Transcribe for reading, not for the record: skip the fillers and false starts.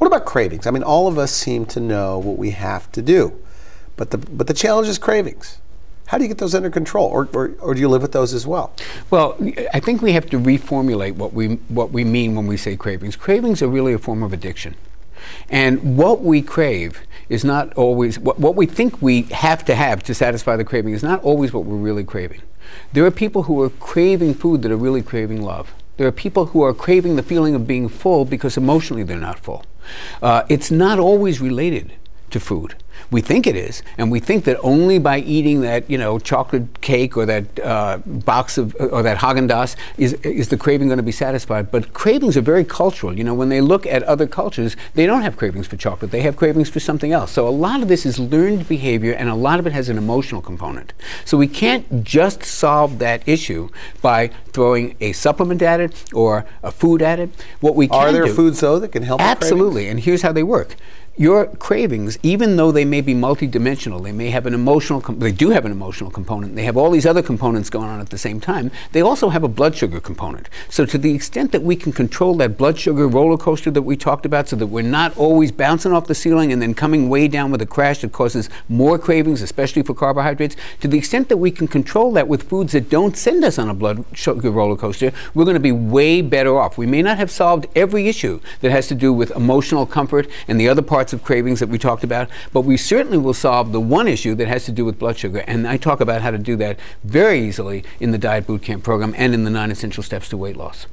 What about cravings? I mean, all of us seem to know what we have to do, but the challenge is cravings. How do you get those under control, or do you live with those as well? Well, I think we have to reformulate what we mean when we say cravings. Cravings are really a form of addiction. And what we crave is not always, what we think we have to satisfy the craving is not always what we're really craving. There are people who are craving food that are really craving love. There are people who are craving the feeling of being full because emotionally they're not full. It's not always related to food. We think it is, and we think that only by eating that, chocolate cake or that box of, or that Haagen-Dazs is the craving going to be satisfied. But cravings are very cultural. When they look at other cultures, they don't have cravings for chocolate. They have cravings for something else. So a lot of this is learned behavior, and a lot of it has an emotional component. So we can't just solve that issue by throwing a supplement at it or a food at it. What we can Are there foods, though, that can help with cravings? Absolutely, and here's how they work. Your cravings, even though they may be multidimensional, they may have an emotional, they do have an emotional component, they have all these other components going on at the same time, they also have a blood sugar component. So to the extent that we can control that blood sugar roller coaster that we talked about, so that we're not always bouncing off the ceiling and then coming way down with a crash that causes more cravings, especially for carbohydrates, to the extent that we can control that with foods that don't send us on a blood sugar roller coaster, we're going to be way better off. We may not have solved every issue that has to do with emotional comfort and the other parts of cravings that we talked about, but we certainly will solve the one issue that has to do with blood sugar, and I talk about how to do that very easily in the Diet Bootcamp program and in the 9 Essential Steps to Weight Loss.